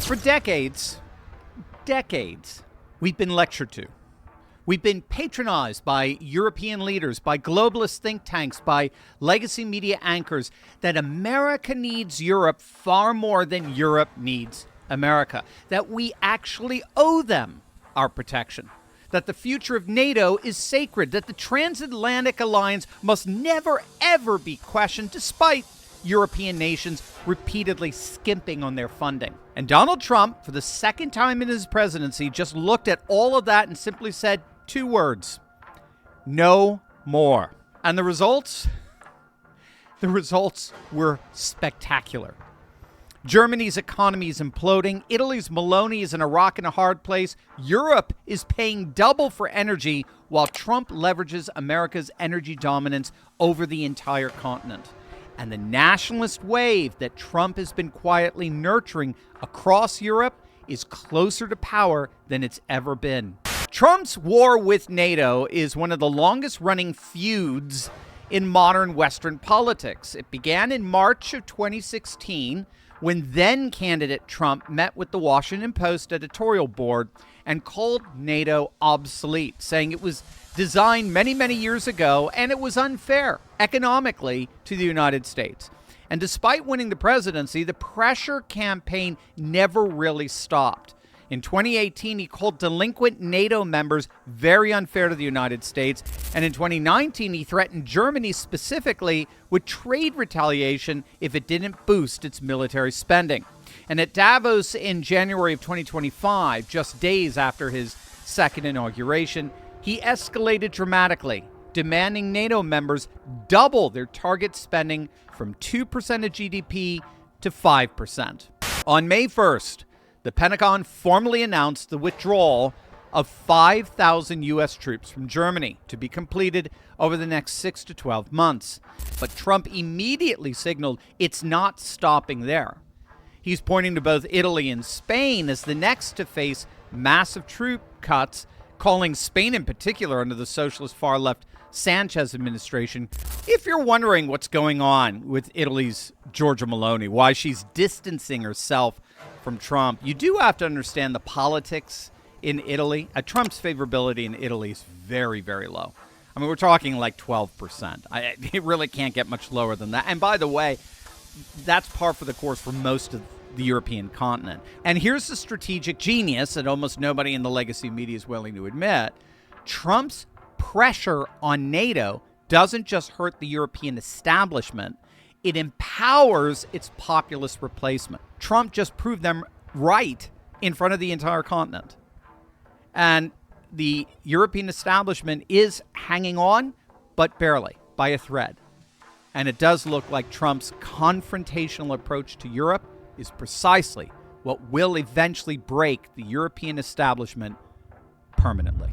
For decades, we've been lectured to. We've been patronized by European leaders, by globalist think tanks, by legacy media anchors that America needs Europe far more than Europe needs America, that we actually owe them our protection, that the future of NATO is sacred, that the transatlantic alliance must never, ever be questioned, despite European nations repeatedly skimping on their funding. And Donald Trump, for the second time in his presidency, just looked at all of that and simply said two words: no more. And the results? The results were spectacular. Germany's economy is imploding. Italy's Meloni is in a rock and a hard place. Europe is paying double for energy while Trump leverages America's energy dominance over the entire continent. And the nationalist wave that Trump has been quietly nurturing across Europe is closer to power than it's ever been. Trump's war with NATO is one of the longest-running feuds in modern Western politics. It began in March of 2016 when then-candidate Trump met with the Washington Post editorial board and called NATO obsolete, saying it was designed many, many years ago and it was unfair economically to the United States. And despite winning the presidency, the pressure campaign never really stopped. In 2018, he called delinquent NATO members very unfair to the United States. And in 2019, he threatened Germany specifically with trade retaliation if it didn't boost its military spending. And at Davos in January of 2025, just days after his second inauguration, he escalated dramatically, demanding NATO members double their target spending from 2% of GDP to 5%. On May 1st, the Pentagon formally announced the withdrawal of 5,000 U.S. troops from Germany to be completed over the next 6 to 12 months. But Trump immediately signaled it's not stopping there. He's pointing to both Italy and Spain as the next to face massive troop cuts, calling Spain in particular under the socialist far-left Sanchez administration. If you're wondering what's going on with Italy's Giorgia Meloni, why she's distancing herself from Trump, you do have to understand the politics in Italy. Trump's favorability in Italy is very, very low. I mean, we're talking like 12%. It really can't get much lower than that. And by the way, that's par for the course for most of the European continent. And here's the strategic genius that almost nobody in the legacy media is willing to admit. Trump's pressure on NATO doesn't just hurt the European establishment, it empowers its populist replacement. Trump just proved them right in front of the entire continent. And the European establishment is hanging on, but barely, by a thread. And it does look like Trump's confrontational approach to Europe is precisely what will eventually break the European establishment permanently.